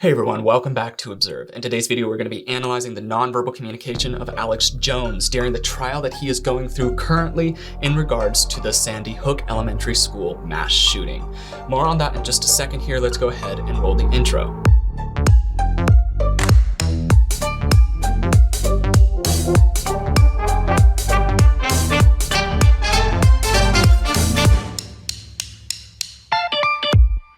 Hey everyone, welcome back to Observe. In today's video, we're going to be analyzing the nonverbal communication of Alex Jones during the trial that he is going through currently in regards to the Sandy Hook Elementary School mass shooting. More on that in just a second here. Let's go ahead and roll the intro.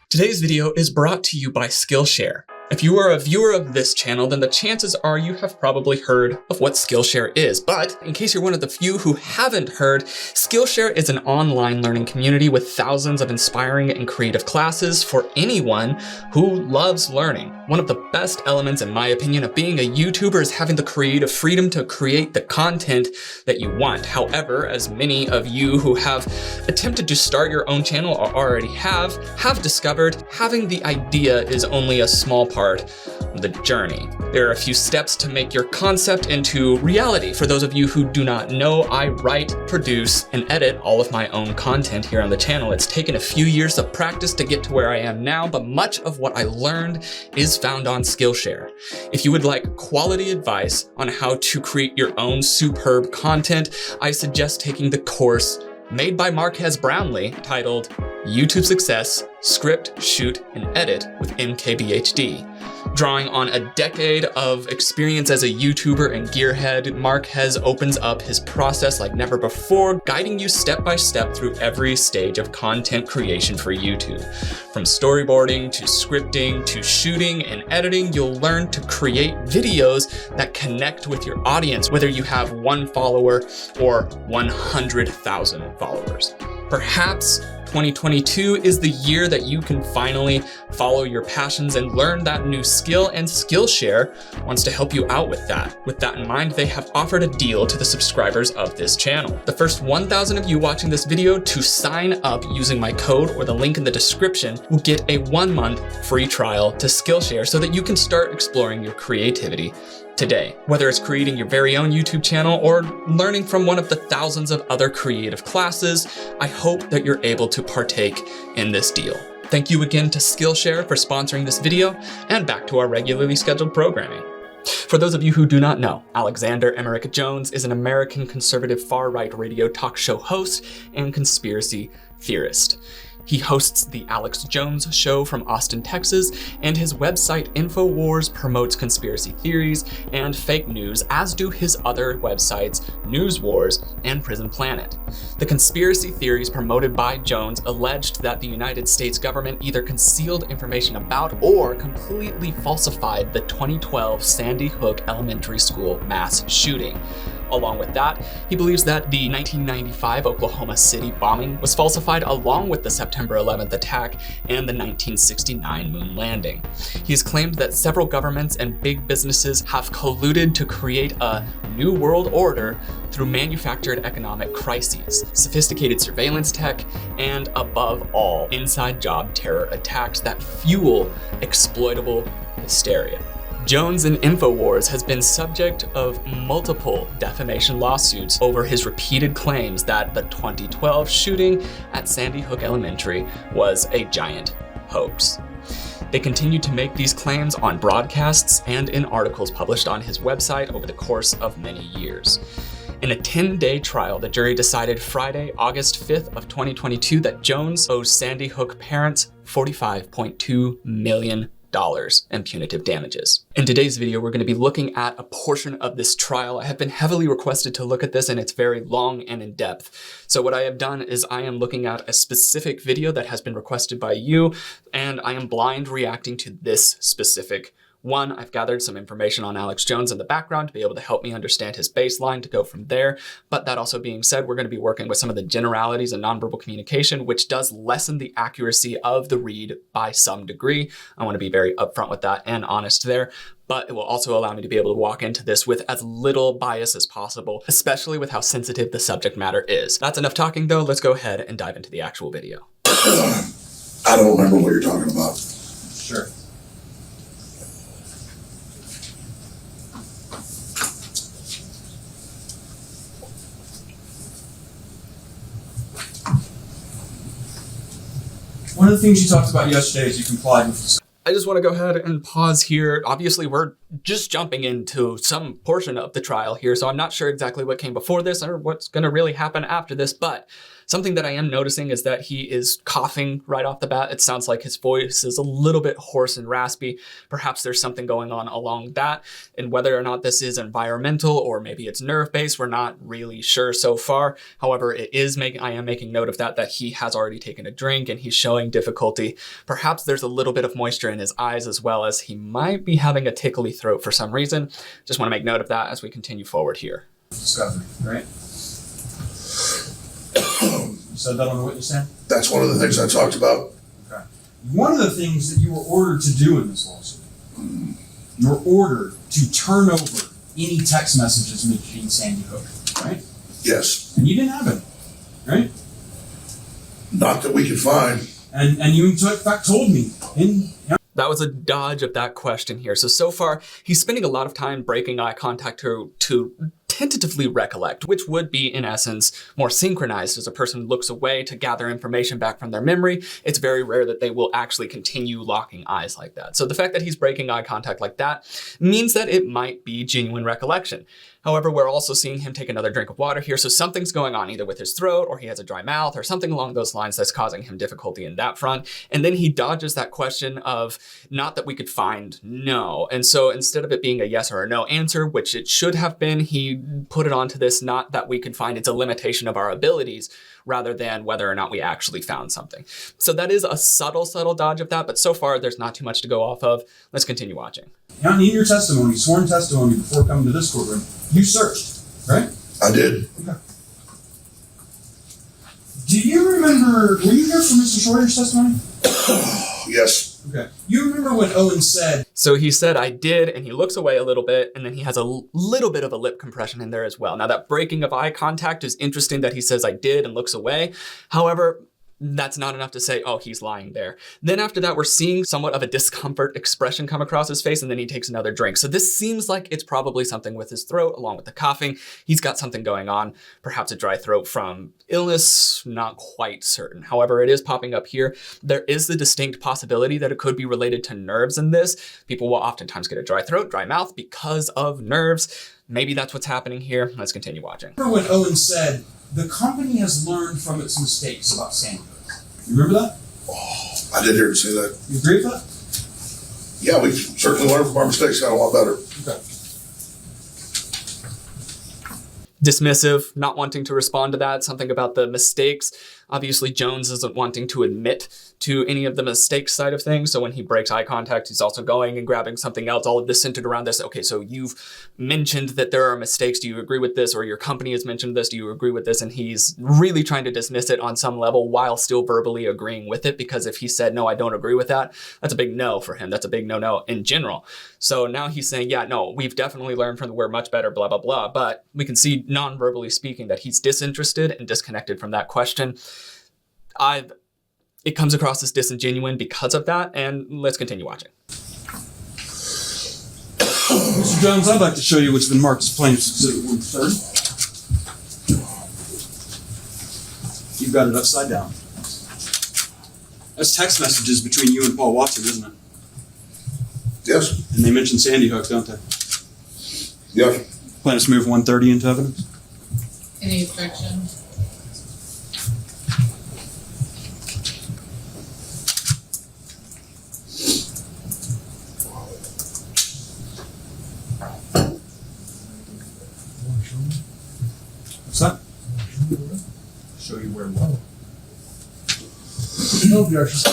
Today's video is brought to you by Skillshare. If you are a viewer of this channel, then the chances are you have probably heard of what Skillshare is. But in case you're one of the few who haven't heard, Skillshare is an online learning community with thousands of inspiring and creative classes for anyone who loves learning. One of the best elements, in my opinion, of being a YouTuber is having the creative freedom to create the content that you want. However, as many of you who have attempted to start your own channel or already have discovered, having the idea is only a small part of the journey. There are a few steps to make your concept into reality. For those of you who do not know, I write, produce, and edit all of my own content here on the channel. It's taken a few years of practice to get to where I am now, but much of what I learned is found on Skillshare. If you would like quality advice on how to create your own superb content, I suggest taking the course made by Marquez Brownlee titled YouTube Success, Script, Shoot, and Edit with MKBHD. Drawing on a decade of experience as a YouTuber and gearhead, Marquez opens up his process like never before, guiding you step by step through every stage of content creation for YouTube. From storyboarding to scripting to shooting and editing, you'll learn to create videos that connect with your audience, whether you have 1 follower or 100,000 followers. Perhaps 2022 is the year that you can finally follow your passions and learn that new skill, and Skillshare wants to help you out with that. With that in mind, they have offered a deal to the subscribers of this channel. The first 1,000 of you watching this video to sign up using my code or the link in the description will get a 1-month free trial to Skillshare so that you can start exploring your creativity today. Whether it's creating your very own YouTube channel or learning from one of the thousands of other creative classes, I hope that you're able to partake in this deal. Thank you again to Skillshare for sponsoring this video, and back to our regularly scheduled programming. For those of you who do not know, Alexander Emerick Jones is an American conservative far-right radio talk show host and conspiracy theorist. He hosts the Alex Jones Show from Austin, Texas, and his website InfoWars promotes conspiracy theories and fake news, as do his other websites News Wars and Prison Planet. The conspiracy theories promoted by Jones alleged that the United States government either concealed information about or completely falsified the 2012 Sandy Hook Elementary School mass shooting. Along with that, he believes that the 1995 Oklahoma City bombing was falsified along with the September 11th attack and the 1969 moon landing. He has claimed that several governments and big businesses have colluded to create a new world order through manufactured economic crises, sophisticated surveillance tech, and above all, inside job terror attacks that fuel exploitable hysteria. Jones in InfoWars has been subject of multiple defamation lawsuits over his repeated claims that the 2012 shooting at Sandy Hook Elementary was a giant hoax. They continued to make these claims on broadcasts and in articles published on his website over the course of many years. In a 10-day trial, the jury decided Friday, August 5th of 2022 that Jones owes Sandy Hook parents $45.2 million in punitive damages. In today's video, we're going to be looking at a portion of this trial. I have been heavily requested to look at this, and it's very long and in depth. So what I have done is I am looking at a specific video that has been requested by you, and I am blind reacting to this specific one. I've gathered some information on Alex Jones in the background to be able to help me understand his baseline to go from there. But that also being said, we're going to be working with some of the generalities of nonverbal communication, which does lessen the accuracy of the read by some degree. I want to be very upfront with that and honest there. But it will also allow me to be able to walk into this with as little bias as possible, especially with how sensitive the subject matter is. That's enough talking though. Let's go ahead and dive into the actual video. I don't remember what you're talking about. Sure. One of the things you talked about yesterday is you complied with. just want to go ahead and pause here. Obviously, we're just jumping into some portion of the trial here, so I'm not sure exactly what came before this or what's going to really happen after this, but something that I am noticing is that he is coughing right off the bat. It sounds like his voice is a little bit hoarse and raspy. Perhaps there's something going on along that, and whether or not this is environmental or maybe it's nerve-based, we're not really sure so far. However, I am making note of that he has already taken a drink and he's showing difficulty. Perhaps there's a little bit of moisture in his eyes, as well as he might be having a tickly throat for some reason. Just want to make note of that as we continue forward here. Discovery, right? You said that on the witness stand? That's one of the things I talked about. Okay. One of the things that you were ordered to do in this lawsuit, you were ordered to turn over any text messages mentioning Sandy Hook, right? Yes. And you didn't have any, right? Not that we could find. And you in fact told me That was a dodge of that question here. So far, he's spending a lot of time breaking eye contact to tentatively recollect, which would be, in essence, more synchronized as a person looks away to gather information back from their memory. It's very rare that they will actually continue locking eyes like that. So the fact that he's breaking eye contact like that means that it might be genuine recollection. However, we're also seeing him take another drink of water here, so something's going on either with his throat or he has a dry mouth or something along those lines that's causing him difficulty in that front. And then he dodges that question of not that we could find, no. And so instead of it being a yes or a no answer, which it should have been, he put it onto this not that we could find, it's a limitation of our abilities rather than whether or not we actually found something. So that is a subtle dodge of that, but so far there's not too much to go off of. Let's continue watching. Now, in your testimony, sworn testimony before coming to this courtroom, you searched, right? I did. Okay. Do you remember, were you here for Mr. Schroeder's testimony? Yes. Okay. You remember when Owen said... So he said, I did, and he looks away a little bit, and then he has a little bit of a lip compression in there as well. Now that breaking of eye contact is interesting that he says, I did, and looks away. However, that's not enough to say, oh, he's lying there. Then after that, we're seeing somewhat of a discomfort expression come across his face, and then he takes another drink. So this seems like it's probably something with his throat, along with the coughing. He's got something going on, perhaps a dry throat from illness, not quite certain. However, it is popping up here. There is the distinct possibility that it could be related to nerves in this. People will oftentimes get a dry throat, dry mouth because of nerves. Maybe that's what's happening here. Let's continue watching. Remember when Owen said, the company has learned from its mistakes about Sandy Hook? You remember that? Oh, I did hear him say that. You agree with that? Yeah, we've certainly learned from our mistakes, got a lot better. Okay. Dismissive, not wanting to respond to that, something about the mistakes. Obviously, Jones isn't wanting to admit to any of the mistakes side of things. So when he breaks eye contact, he's also going and grabbing something else. All of this centered around this. Okay, so you've mentioned that there are mistakes. Do you agree with this? Or your company has mentioned this. Do you agree with this? And he's really trying to dismiss it on some level while still verbally agreeing with it. Because if he said, no, I don't agree with that, that's a big no for him. That's a big no in general. So now he's saying, yeah, no, we've definitely learned from we're much better, blah, blah, blah. But we can see non-verbally speaking that he's disinterested and disconnected from that question. It comes across as disingenuous because of that, and let's continue watching. Mr. Jones, I'd like to show you what's been marked as plaintiff's exhibit 130. You've got it upside down. That's text messages between you and Paul Watson, isn't it? Yes. And they mention Sandy Hook, don't they? Yes. Plaintiffs move 130 into evidence. Any objection? What's that? Show you where what? No objection.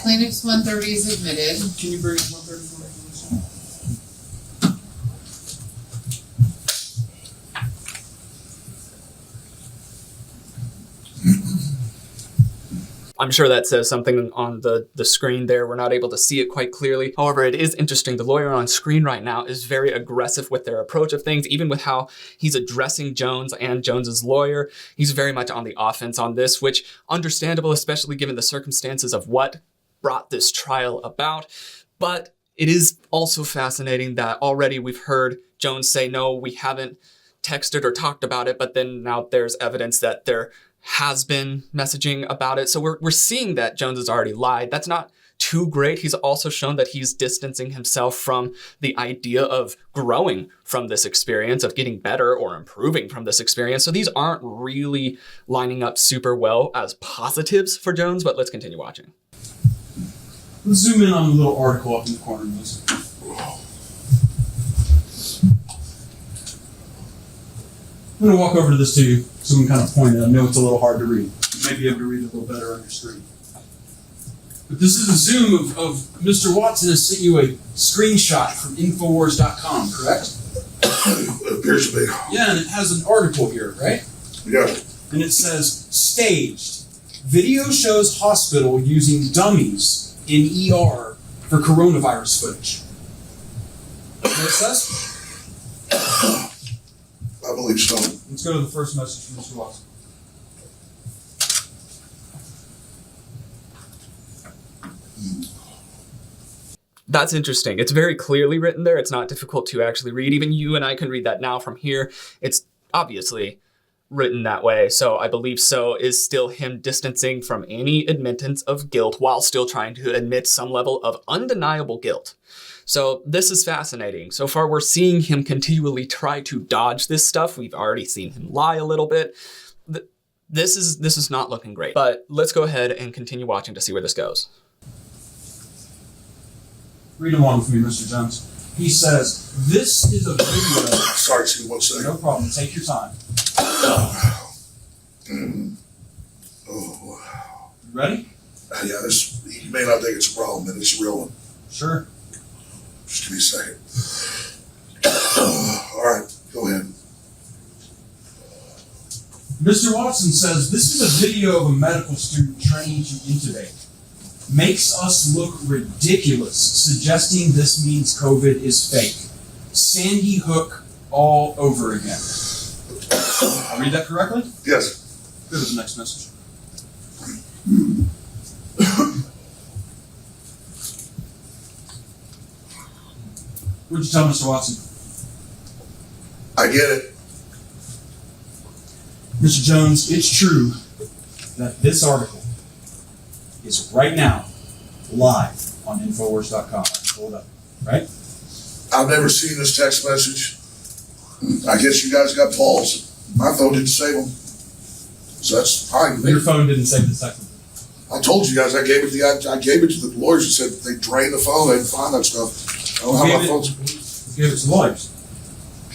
Plaintiff's 130 is admitted. Can you bring up 130 for me? I'm sure that says something on the screen there. We're not able to see it quite clearly. However, it is interesting. The lawyer on screen right now is very aggressive with their approach of things, even with how he's addressing Jones and Jones's lawyer. He's very much on the offense on this, which understandable, especially given the circumstances of what brought this trial about. But it is also fascinating that already we've heard Jones say, no, we haven't texted or talked about it, but then now there's evidence that there has been messaging about it. So we're seeing that Jones has already lied. That's not too great. He's also shown that he's distancing himself from the idea of growing from this experience, of getting better or improving from this experience. So these aren't really lining up super well as positives for Jones, but let's continue watching. Let's zoom in on the little article up in the corner of this. I'm going to walk over to this to you so we can kind of point it. I know it's a little hard to read. You may be able to read it a little better on your screen. But this is a zoom of Mr. Watson has sent you a screenshot from Infowars.com, correct? It appears to be. Yeah, and it has an article here, right? Yeah. And it says, staged. Video shows hospital using dummies in ER for coronavirus footage. You know what it says? I believe so. Let's go to the first message from Mr. Watson. That's interesting. It's very clearly written there. It's not difficult to actually read. Even you and I can read that now from here. It's obviously written that way. So I believe so is still him distancing from any admittance of guilt while still trying to admit some level of undeniable guilt. So this is fascinating. So far, we're seeing him continually try to dodge this stuff. We've already seen him lie a little bit. This is not looking great. But let's go ahead and continue watching to see where this goes. Read along with me, Mr. Jones. He says, this is a video. Sorry, excuse me 1 second. No problem. Take your time. Oh. You ready? Yeah, you may not think it's a problem, but it's a real one. Sure. Just give me a second. All right, go ahead. Mr. Watson says, this is a video of a medical student training to intubate. Makes us look ridiculous, suggesting this means COVID is fake. Sandy Hook all over again. I read that correctly? Yes. Go to the next message. What'd you tell Mr. Watson? I get it. Mr. Jones, it's true that this article is right now live on Infowars.com. Pull it up, right? I've never seen this text message. I guess you guys got Paul's. My phone didn't save them. So that's fine with me. Your phone didn't save the text. I told you guys I gave it to the lawyers and said they drained the phone, they didn't find that stuff. I don't know how my phone's. You gave it to the lawyers.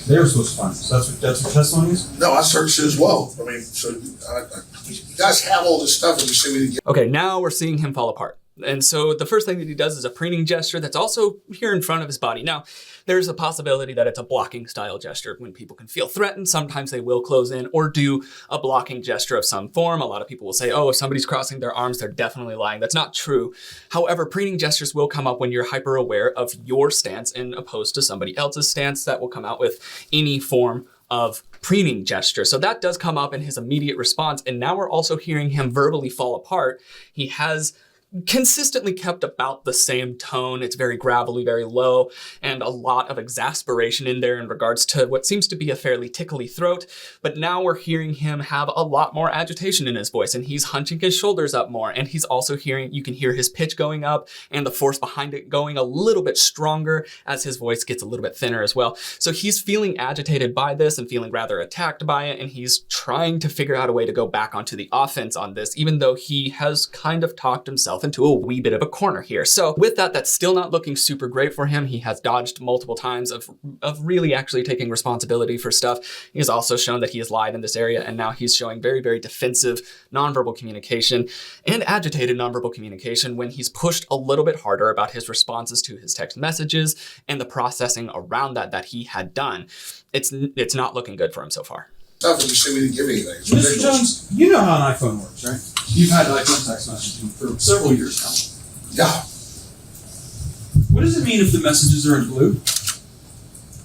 They were supposed to find it. So that's what testimony is? No, I searched it as well. I mean, so you guys have all this stuff and you say we didn't get. Okay, now we're seeing him fall apart. And so the first thing that he does is a preening gesture that's also here in front of his body. Now, there's a possibility that it's a blocking style gesture. When people can feel threatened, sometimes they will close in or do a blocking gesture of some form. A lot of people will say, oh, if somebody's crossing their arms, they're definitely lying. That's not true. However, preening gestures will come up when you're hyper aware of your stance and opposed to somebody else's stance. That will come out with any form of preening gesture. So that does come up in his immediate response. And now we're also hearing him verbally fall apart. He has consistently kept about the same tone. It's very gravelly, very low, and a lot of exasperation in there in regards to what seems to be a fairly tickly throat. But now we're hearing him have a lot more agitation in his voice, and he's hunching his shoulders up more. And he's also you can hear his pitch going up and the force behind it going a little bit stronger as his voice gets a little bit thinner as well. So he's feeling agitated by this and feeling rather attacked by it. And he's trying to figure out a way to go back onto the offense on this, even though he has kind of talked himself into a wee bit of a corner here. So with that, that's still not looking super great for him. He has dodged multiple times of really actually taking responsibility for stuff. He has also shown that he has lied in this area, and now he's showing very, very defensive nonverbal communication and agitated nonverbal communication when he's pushed a little bit harder about his responses to his text messages and the processing around that he had done. It's not looking good for him so far. Stuff and you say we didn't give anything. It's Mr. ridiculous. Jones, you know how an iPhone works, right? You've had iPhone text messaging for several years now. Yeah. What does it mean if the messages are in blue?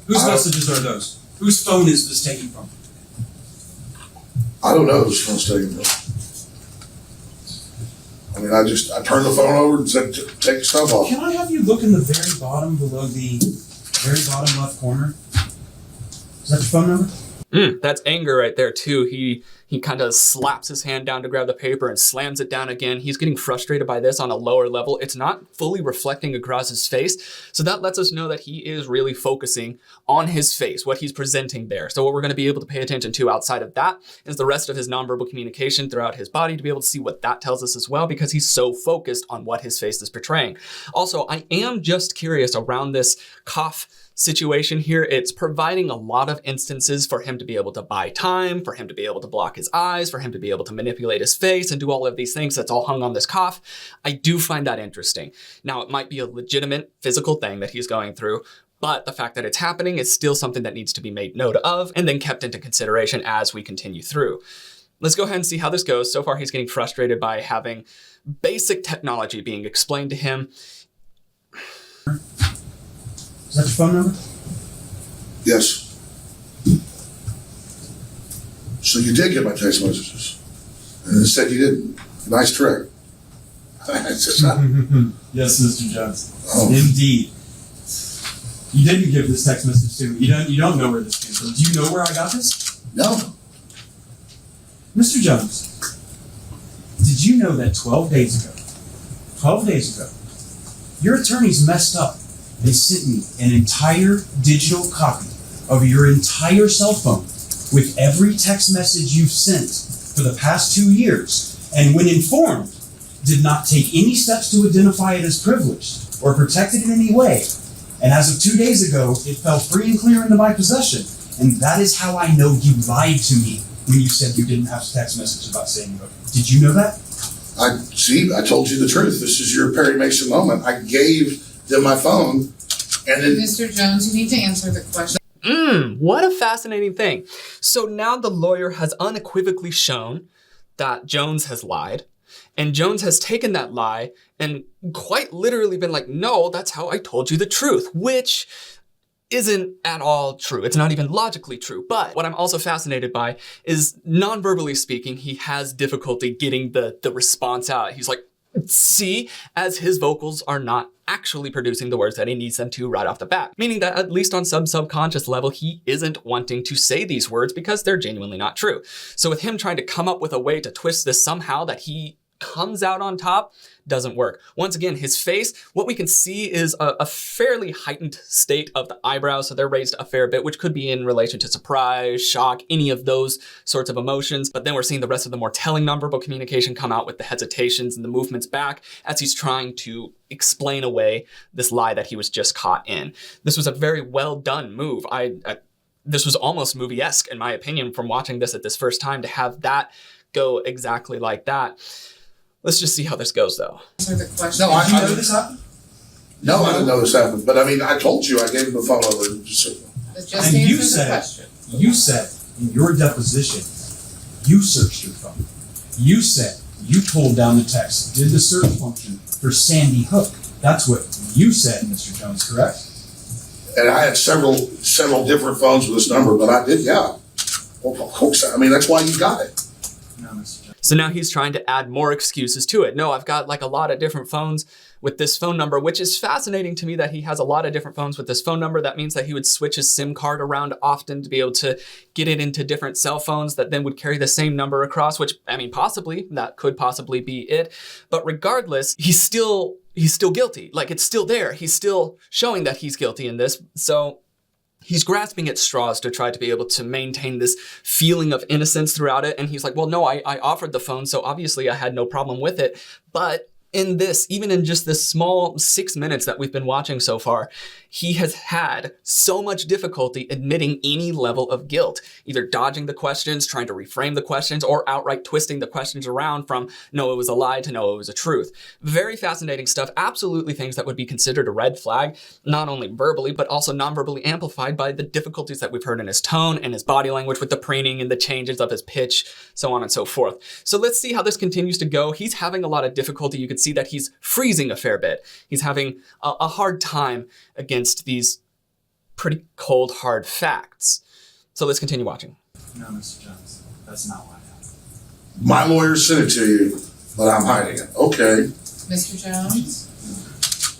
Whose messages are those? Whose phone is this taken from? I don't know whose phone's taking it. I mean, I turned the phone over and said, take the stuff off. Can I have you look in the very bottom below the very bottom left corner? Is that your phone number? That's anger right there too. He He kind of slaps his hand down to grab the paper and slams it down again. He's getting frustrated by this on a lower level. It's not fully reflecting across his face. So that lets us know that he is really focusing on his face, what he's presenting there. So what we're going to be able to pay attention to outside of that is the rest of his nonverbal communication throughout his body to be able to see what that tells us as well, because he's so focused on what his face is portraying. Also, I am just curious around this cough situation here. It's providing a lot of instances for him to be able to buy time, for him to be able to block his eyes, for him to be able to manipulate his face and do all of these things that's all hung on this cough. I do find that interesting. Now, it might be a legitimate physical thing that he's going through, but the fact that it's happening is still something that needs to be made note of and then kept into consideration as we continue through. Let's go ahead and see how this goes. So far, he's getting frustrated by having basic technology being explained to him. Is that your phone number? Yes. So you did get my text messages. And it said you didn't. Nice trick. It's just not- Yes, Mr. Jones. Oh. Indeed. You didn't give this text message to me. You don't know where this came from. Do you know where I got this? No. Mr. Jones, did you know that 12 days ago, your attorneys messed up and sent me an entire digital copy of your entire cell phone with every text message you've sent for the past 2 years, and when informed, did not take any steps to identify it as privileged or protected in any way. And as of 2 days ago, it fell free and clear into my possession. And that is how I know you lied to me when you said you didn't have text message about saying no. Did you know that? I told you the truth. This is your Perry Mason moment. I gave them my phone, and then Mr. Jones, you need to answer the question. What a fascinating thing. So now the lawyer has unequivocally shown that Jones has lied, and Jones has taken that lie and quite literally been like, no, that's how I told you the truth, which isn't at all true. It's not even logically true. But what I'm also fascinated by is, non-verbally speaking, he has difficulty getting the response out. He's like, see, as his vocals are not actually producing the words that he needs them to right off the bat. Meaning that at least on some subconscious level, he isn't wanting to say these words because they're genuinely not true. So with him trying to come up with a way to twist this somehow that he comes out on top, doesn't work. Once again, his face, what we can see is a fairly heightened state of the eyebrows. So they're raised a fair bit, which could be in relation to surprise, shock, any of those sorts of emotions. But then we're seeing the rest of the more telling nonverbal communication come out with the hesitations and the movements back as he's trying to explain away this lie that he was just caught in. This was a very well done move. This was almost movie-esque in my opinion from watching this at this first time, to have that go exactly like that. Let's just see how this goes, though. Answer the question. No, Did you know this happened? no, I didn't know this happened. But I mean, I told you I gave them the phone over. Just Just And you answer the said- question. You said in your deposition, you searched your phone. You said you pulled down the text, did the search function for Sandy Hook. That's what you said, Mr. Jones, correct? and I had several different phones with this number, but I did, yeah. Well, of course, I mean, that's why you got it. No, Mr. Jones. So now he's trying to add more excuses to it. No, I've got like a lot of different phones with this phone number, which is fascinating to me that he has a lot of different phones with this phone number. That means that he would switch his SIM card around often to be able to get it into different cell phones that then would carry the same number across, which, I mean, possibly, that could possibly be it. But regardless, he's still guilty. Like, it's still there. He's still showing that he's guilty in this. So he's grasping at straws to try to be able to maintain this feeling of innocence throughout it. And he's like, well, no, I offered the phone, so obviously I had no problem with it. But in this, even in just this small 6 minutes that we've been watching so far, he has had so much difficulty admitting any level of guilt, either dodging the questions, trying to reframe the questions, or outright twisting the questions around from, no, it was a lie to no, it was a truth. Very fascinating stuff. Absolutely things that would be considered a red flag, not only verbally, but also non-verbally amplified by the difficulties that we've heard in his tone and his body language with the preening and the changes of his pitch, so on and so forth. So let's see how this continues to go. He's having a lot of difficulty. You can see that he's freezing a fair bit. He's having a hard time against these pretty cold, hard facts. So let's continue watching. No, Mr. Jones, that's not what happened. My lawyer sent it to you, but I'm hiding it. Okay. Mr. Jones,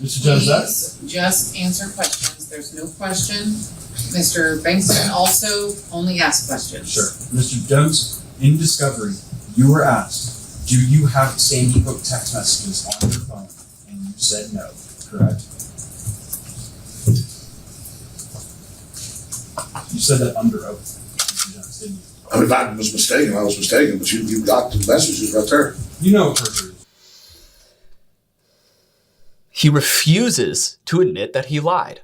Mr. Jones, please just answer questions. There's no question. Mr. Bankston also only asks questions. Sure. Mr. Jones, In discovery, you were asked, do you have Sandy Hook text messages on your phone? And you said no, correct? You said that under oath, Mr. Jones, didn't you? I mean, if I was mistaken, I was mistaken, but you got the messages right there. You know what perjury is. He refuses to admit that he lied.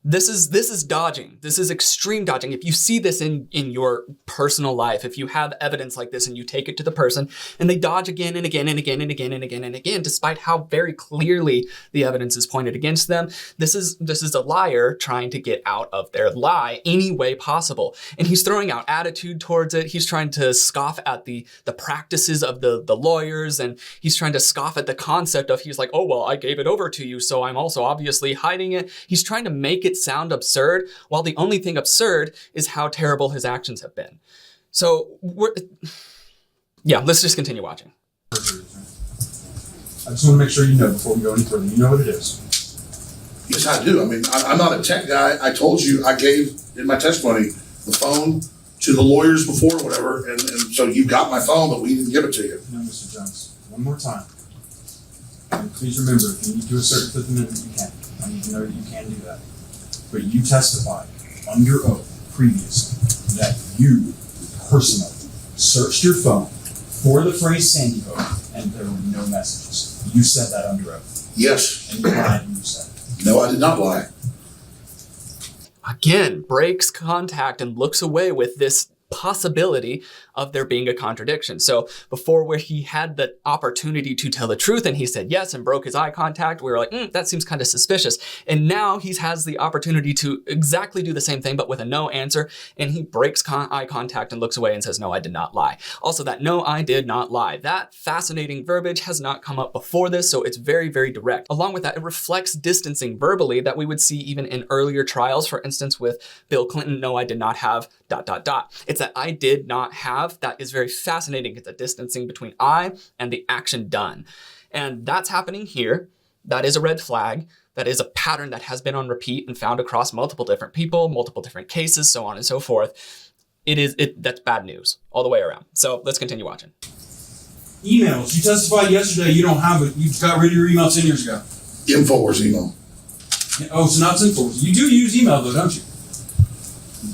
This is dodging. This is extreme dodging. If you see this in your personal life, if you have evidence like this and you take it to the person and they dodge again and again and again and again and again and again, despite how very clearly the evidence is pointed against them, this is a liar trying to get out of their lie any way possible. And he's throwing out attitude towards it. He's trying to scoff at the practices of the lawyers, and he's trying to scoff at the concept of, he's like, oh, well, I gave it over to you, so I'm also obviously hiding it. He's trying to make it sound absurd, while the only thing absurd is how terrible his actions have been. So, let's just continue watching. I just want to make sure you know before we go any further. You know what it is. Yes, I do. I mean, I'm not a tech guy. I told you, I gave in my testimony the phone to the lawyers before, whatever, and so you got my phone, but we didn't give it to you. No, Mr. Jones, one more time. And please remember, if you need to assert the Fifth Amendment, you can. I need to know that you can do that. But you testified under oath previously that you personally searched your phone for the phrase Sandy Hook and there were no messages. You said that under oath. Yes. And you lied when you said it. No, I did not lie. Again, breaks contact and looks away with this possibility of there being a contradiction. So before, where he had the opportunity to tell the truth and he said yes and broke his eye contact, we were like, that seems kind of suspicious. And now he has the opportunity to exactly do the same thing, but with a no answer, and he breaks eye contact and looks away and says, no, I did not lie. Also, that no, I did not lie, that fascinating verbiage has not come up before this, so it's very, very direct. Along with that, it reflects distancing verbally that we would see even in earlier trials, for instance, with Bill Clinton, no, I did not have ... It's that I did not have, that is very fascinating. It's a distancing between I and the action done. And that's happening here. That is a red flag. That is a pattern that has been on repeat and found across multiple different people, multiple different cases, so on and so forth. That's bad news all the way around. So let's continue watching. Emails. You testified yesterday you don't have it. You got rid of your email 10 years ago. InfoWars email. Oh, so not InfoWars. You do use email though, don't you?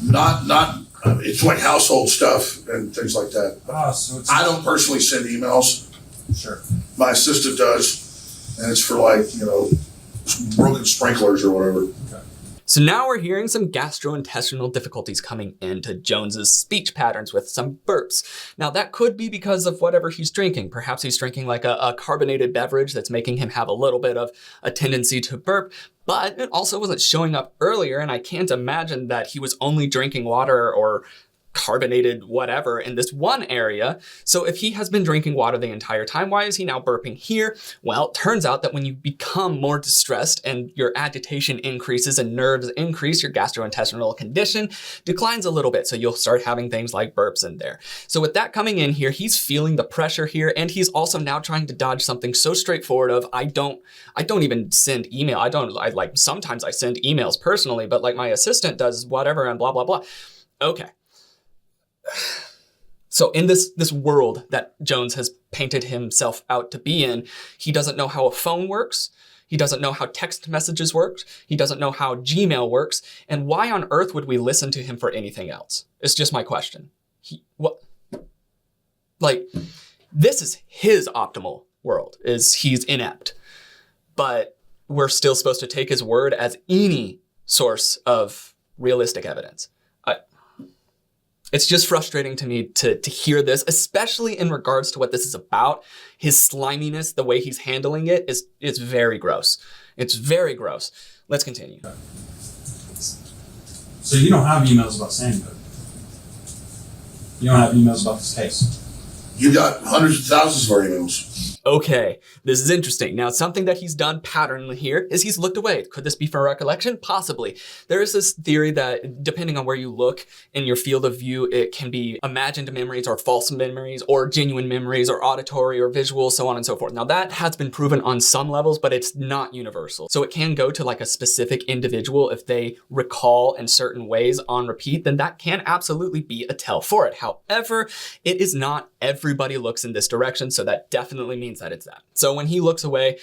Not. It's like household stuff and things like that. So it's I don't personally send emails. Sure. My assistant does, and it's for broken sprinklers or whatever. Okay. So now we're hearing some gastrointestinal difficulties coming into Jones's speech patterns with some burps. Now that could be because of whatever he's drinking. Perhaps he's drinking like a carbonated beverage that's making him have a little bit of a tendency to burp. But it also wasn't showing up earlier, and I can't imagine that he was only drinking water or carbonated whatever in this one area. So if he has been drinking water the entire time, why is he now burping here? Well, it turns out that when you become more distressed and your agitation increases and nerves increase, your gastrointestinal condition declines a little bit. So you'll start having things like burps in there. So with that coming in here, he's feeling the pressure here, and he's also now trying to dodge something so straightforward of, I don't even send email. Sometimes I send emails personally, but like my assistant does whatever and blah, blah, blah. Okay. So in this world that Jones has painted himself out to be in, he doesn't know how a phone works. He doesn't know how text messages work. He doesn't know how Gmail works. And why on earth would we listen to him for anything else? It's just my question. This is his optimal world, is he's inept. But we're still supposed to take his word as any source of realistic evidence. It's just frustrating to me to hear this, especially in regards to what this is about. His sliminess, the way he's handling it, is very gross. It's very gross. Let's continue. So you don't have emails about Sandy Hook. You don't have emails about this case. You got hundreds of thousands of our emails. Okay, this is interesting. Now, something that he's done patternly here is he's looked away. Could this be for recollection? Possibly. There is this theory that depending on where you look in your field of view, it can be imagined memories or false memories or genuine memories or auditory or visual, so on and so forth. Now, that has been proven on some levels, but it's not universal. So it can go to like a specific individual if they recall in certain ways on repeat, then that can absolutely be a tell for it. However, it is not everybody looks in this direction, so that definitely means that it's that. So when he looks away,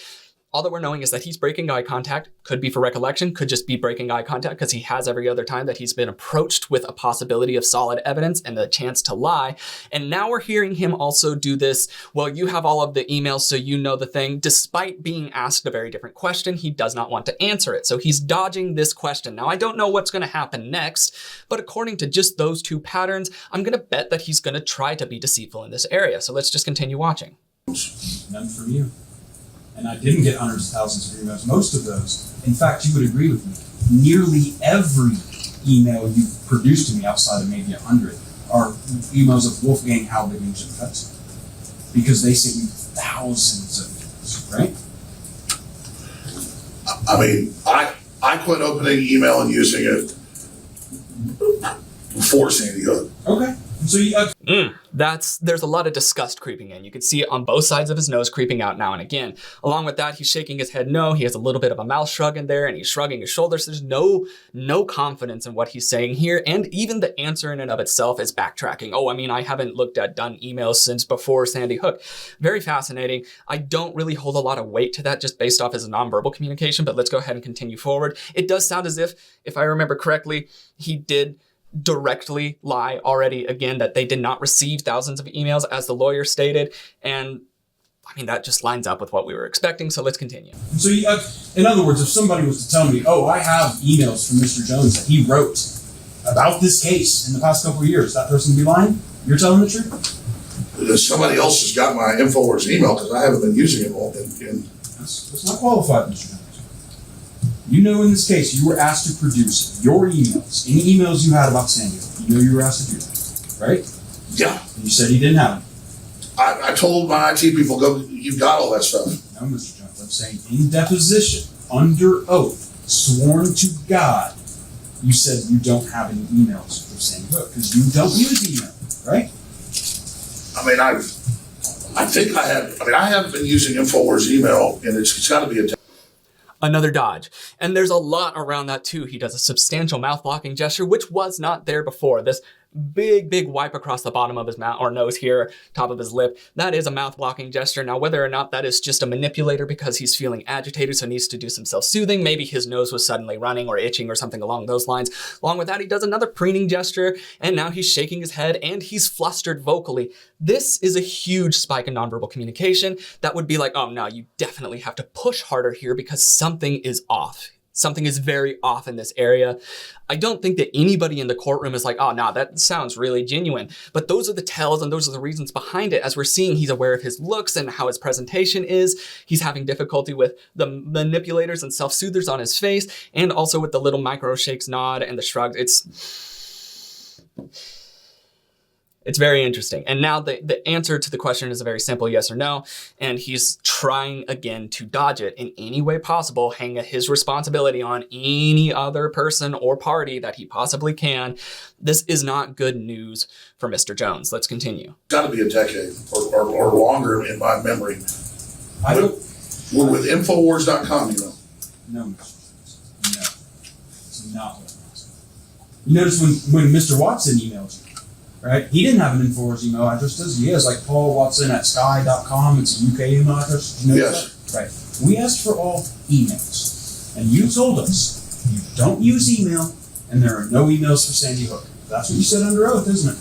all that we're knowing is that he's breaking eye contact. Could be for recollection, could just be breaking eye contact because he has every other time that he's been approached with a possibility of solid evidence and the chance to lie. And now we're hearing him also do this, well, you have all of the emails, so you know the thing. Despite being asked a very different question, he does not want to answer it. So he's dodging this question. Now, I don't know what's going to happen next, but according to just those two patterns, I'm going to bet that he's going to try to be deceitful in this area. So let's just continue watching. None from you. And I didn't get hundreds of thousands of emails. Most of those, in fact, you would agree with me, nearly every email you've produced to me outside of maybe 100 are emails of Wolfgang Halbig and Jim Fetzer. Because they sent you thousands of emails, right? I mean, I quit opening email and using it before Sandy Hook. Okay. So you, there's a lot of disgust creeping in. You can see it on both sides of his nose creeping out now and again. Along with that, he's shaking his head no. He has a little bit of a mouth shrug in there and he's shrugging his shoulders. There's no confidence in what he's saying here. And even the answer in and of itself is backtracking. Oh, I mean, I haven't done emails since before Sandy Hook. Very fascinating. I don't really hold a lot of weight to that just based off his nonverbal communication, but let's go ahead and continue forward. It does sound as if I remember correctly, he did directly lie already again that they did not receive thousands of emails as the lawyer stated, and I mean that just lines up with what we were expecting, so let's continue. So you, in other words, if somebody was to tell me, oh, I have emails from Mr. Jones that he wrote about this case in the past couple of years, that person would be lying? You're telling the truth? Somebody else has got my Infowars email because I haven't been using it all. That's not qualified, Mr. Jones. You know, in this case, you were asked to produce your emails, any emails you had about Sandy Hook. You know you were asked to do that, right? Yeah. And you said you didn't have them. I told my IT people, go, you've got all that stuff. No, Mr. Jones, I'm saying in deposition, under oath, sworn to God, you said you don't have any emails for Sandy Hook because you don't use email, right? I mean, I haven't been using Infowars email, and it's got to be a Another dodge. And there's a lot around that too. He does a substantial mouth blocking gesture, which was not there before. This big wipe across the bottom of his mouth or nose here, top of his lip. That is a mouth blocking gesture. Now, whether or not that is just a manipulator because he's feeling agitated, so needs to do some self-soothing. Maybe his nose was suddenly running or itching or something along those lines. Along with that, he does another preening gesture, and now he's shaking his head and he's flustered vocally. This is a huge spike in nonverbal communication that would be like, oh no, you definitely have to push harder here because something is off. Something is very off in this area. I don't think that anybody in the courtroom is like, oh, no, that sounds really genuine. But those are the tells and those are the reasons behind it. As we're seeing, he's aware of his looks and how his presentation is. He's having difficulty with the manipulators and self-soothers on his face, and also with the little micro shakes, nod, and the shrugs. It's very interesting. And now the answer to the question is a very simple yes or no. And he's trying again to dodge it in any way possible, hang his responsibility on any other person or party that he possibly can. This is not good news for Mr. Jones. Let's continue. It's got to be a decade or longer in my memory. We're with Infowars.com, you know. No, Mr. Jones. No. It's not what I'm asking. You notice when Mr. Watson emailed you, right? He didn't have an Infowars email address, does he? He has like Paul Watson at sky.com. It's a UK email address. You know yes. That? Right. We asked for all emails. And you told us you don't use email and there are no emails for Sandy Hook. That's what you said under oath, isn't it?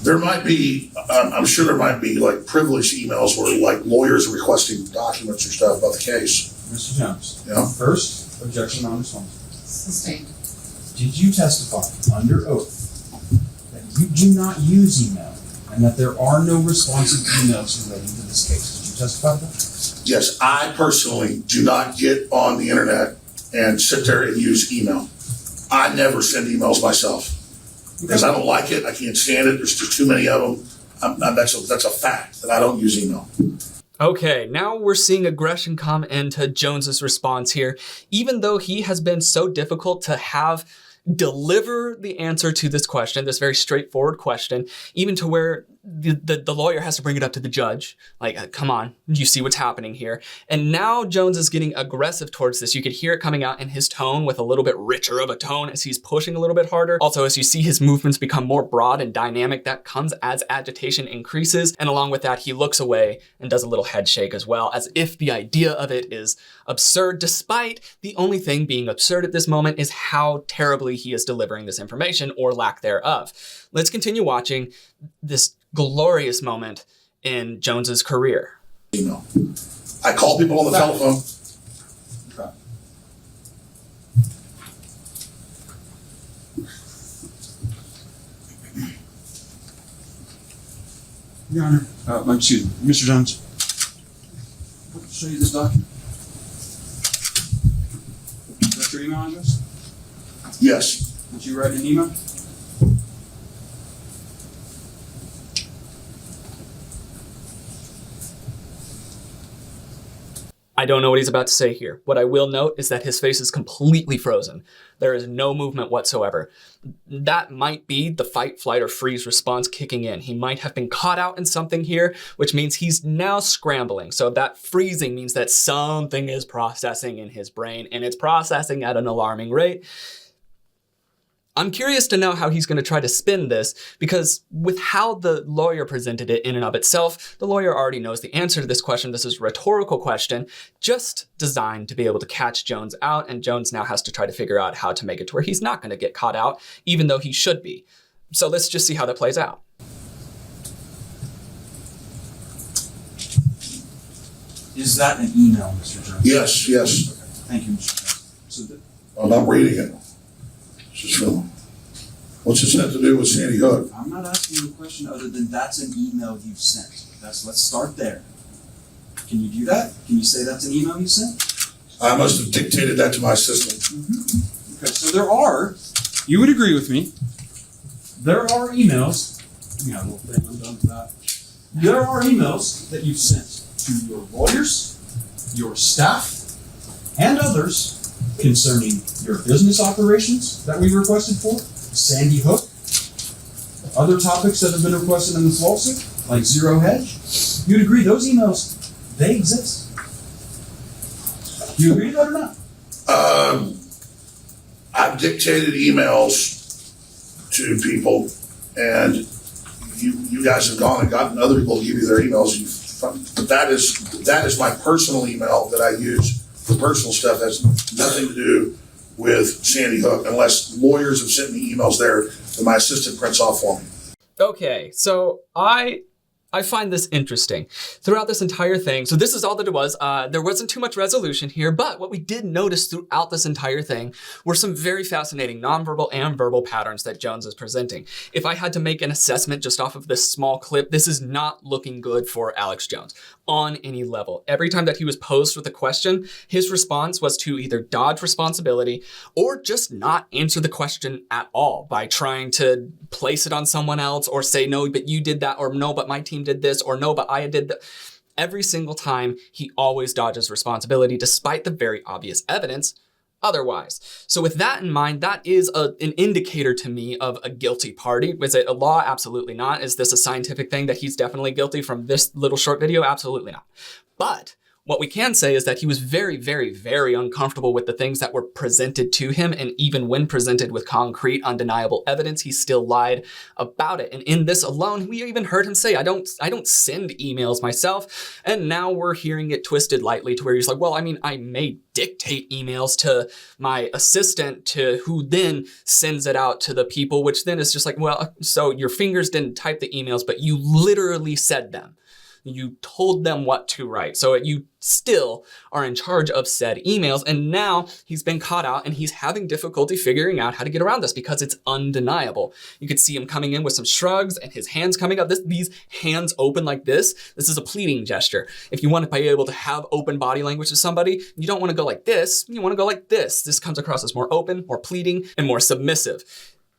There might be, I'm sure there might be like privileged emails where like lawyers are requesting documents or stuff about the case. Mr. Jones. Yeah. First, objection non-responsive. Sustained. Did you testify under oath you do not use email, and that there are no responsive emails relating to this case? Did you testify to that? Yes, I personally do not get on the internet and sit there and use email. I never send emails myself because I don't like it. I can't stand it. There's just too many of them. That's a fact that I don't use email. Okay, now we're seeing aggression come into Jones's response here. Even though he has been so difficult to have deliver the answer to this question, this very straightforward question, even to where the lawyer has to bring it up to the judge. Like, come on, you see what's happening here. And now Jones is getting aggressive towards this. You could hear it coming out in his tone with a little bit richer of a tone as he's pushing a little bit harder. Also, as you see his movements become more broad and dynamic, that comes as agitation increases. And along with that, he looks away and does a little head shake as well, as if the idea of it is absurd, despite the only thing being absurd at this moment is how terribly he is delivering this information or lack thereof. Let's continue watching this glorious moment in Jones's career. Email. I call people on the telephone. Okay. Your Honor, excuse me, Mr. Jones. I'll show you this document. Is that your email address? Yes. Did you write an email? I don't know what he's about to say here. What I will note is that his face is completely frozen. There is no movement whatsoever. That might be the fight, flight, or freeze response kicking in. He might have been caught out in something here, which means he's now scrambling. So that freezing means that something is processing in his brain, and it's processing at an alarming rate. I'm curious to know how he's going to try to spin this, because with how the lawyer presented it in and of itself, the lawyer already knows the answer to this question. This is a rhetorical question, just designed to be able to catch Jones out, and Jones now has to try to figure out how to make it to where he's not going to get caught out, even though he should be. So let's just see how that plays out. Is that an email, Mr. Jones? Yes. Yes. Okay. Thank you, Mr. Jones. So I'm not reading it. Just film. What's this have to do with Sandy Hook? I'm not asking you a question other than that's an email you've sent. Let's start there. Can you do that? Can you say that's an email you sent? I must have dictated that to my assistant. Mm-hmm. Okay, so you would agree with me, there are emails, a little thing, I'm done with that. There are emails that you've sent to your lawyers, your staff, and others concerning your business operations that we requested for, Sandy Hook, other topics that have been requested in this lawsuit, like Zero Hedge. You'd agree those emails, they exist. Do you agree with that or not? I've dictated emails to people, and you guys have gone and gotten other people to give you their emails. But that is my personal email that I use for personal stuff. Has nothing to do with Sandy Hook, unless lawyers have sent me emails there that my assistant prints off for me. Okay, so I find this interesting. Throughout this entire thing, so this is all that it was. There wasn't too much resolution here, but what we did notice throughout this entire thing were some very fascinating nonverbal and verbal patterns that Jones is presenting. If I had to make an assessment just off of this small clip, this is not looking good for Alex Jones on any level. Every time that he was posed with a question, his response was to either dodge responsibility or just not answer the question at all by trying to place it on someone else or say, no, but you did that, or no, but my team did this, or no, but I did that. Every single time, he always dodges responsibility despite the very obvious evidence otherwise. So with that in mind, that is an indicator to me of a guilty party. Is it a law? Absolutely not. Is this a scientific thing that he's definitely guilty from this little short video? Absolutely not. But what we can say is that he was very, very, very uncomfortable with the things that were presented to him. And even when presented with concrete, undeniable evidence, he still lied about it. And in this alone, we even heard him say, I don't send emails myself. And now we're hearing it twisted lightly to where he's like, well, I mean, I may dictate emails to my assistant who then sends it out to the people, which then is just like, well, so your fingers didn't type the emails, but you literally said them. You told them what to write. So you still are in charge of said emails. And now he's been caught out and he's having difficulty figuring out how to get around this because it's undeniable. You could see him coming in with some shrugs and his hands coming up. These hands open like this. This is a pleading gesture. If you want to be able to have open body language to somebody, you don't want to go like this. You want to go like this. This comes across as more open, more pleading, and more submissive.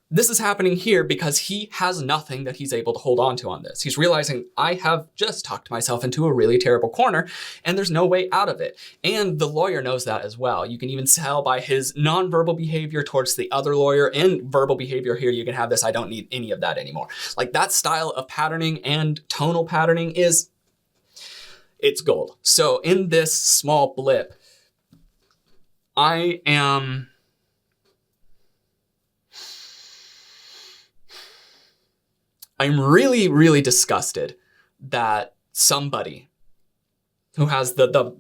This is happening here because he has nothing that he's able to hold on to on this. He's realizing, I have just talked myself into a really terrible corner and there's no way out of it. And the lawyer knows that as well. You can even tell by his nonverbal behavior towards the other lawyer and verbal behavior here. You can have this, I don't need any of that anymore. Like that style of patterning and tonal patterning it's gold. So in this small blip, I'm really, really disgusted that somebody who has the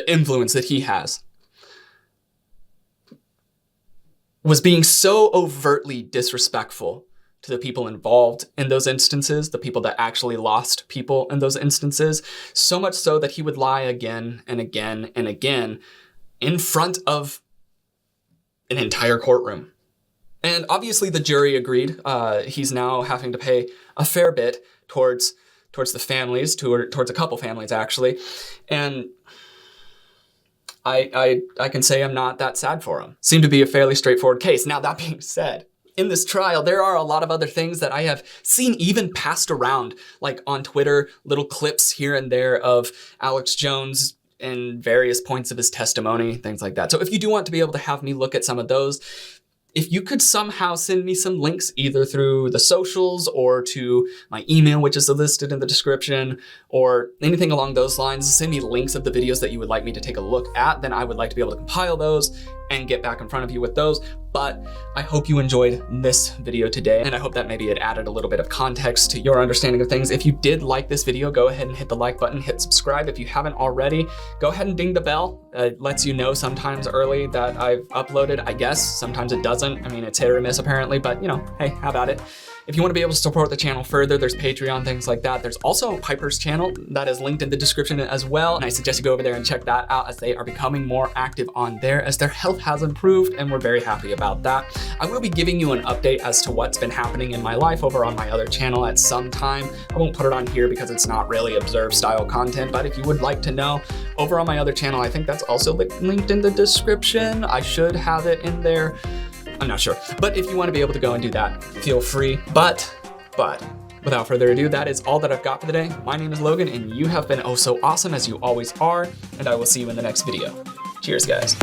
influence that he has was being so overtly disrespectful to the people involved in those instances, the people that actually lost people in those instances, so much so that he would lie again and again and again in front of an entire courtroom. And obviously the jury agreed. He's now having to pay a fair bit towards the families, towards a couple families actually. And I can say I'm not that sad for him. Seemed to be a fairly straightforward case. Now that being said, in this trial, there are a lot of other things that I have seen even passed around, like on Twitter, little clips here and there of Alex Jones and various points of his testimony, things like that. So if you do want to be able to have me look at some of those, if you could somehow send me some links either through the socials or to my email, which is listed in the description, or anything along those lines, send me links of the videos that you would like me to take a look at, then I would like to be able to compile those and get back in front of you with those. But I hope you enjoyed this video today, and I hope that maybe it added a little bit of context to your understanding of things. If you did like this video, go ahead and hit the like button, hit subscribe. If you haven't already, go ahead and ding the bell. It lets you know sometimes early that I've uploaded, I guess. Sometimes it doesn't. I mean, it's hit or miss apparently, but you know, hey, how about it? If you want to be able to support the channel further, there's Patreon, things like that. There's also Piper's channel that is linked in the description as well. And I suggest you go over there and check that out as they are becoming more active on there as their health has improved, and we're very happy about that. I will be giving you an update as to what's been happening in my life over on my other channel at some time. I won't put it on here because it's not really observed style content, but if you would like to know, over on my other channel, I think that's also linked in the description. I should have it in there. I'm not sure, but if you want to be able to go and do that, feel free. But without further ado, that is all that I've got for the day. My name is Logan, and you have been oh so awesome as you always are, and I will see you in the next video. Cheers, guys.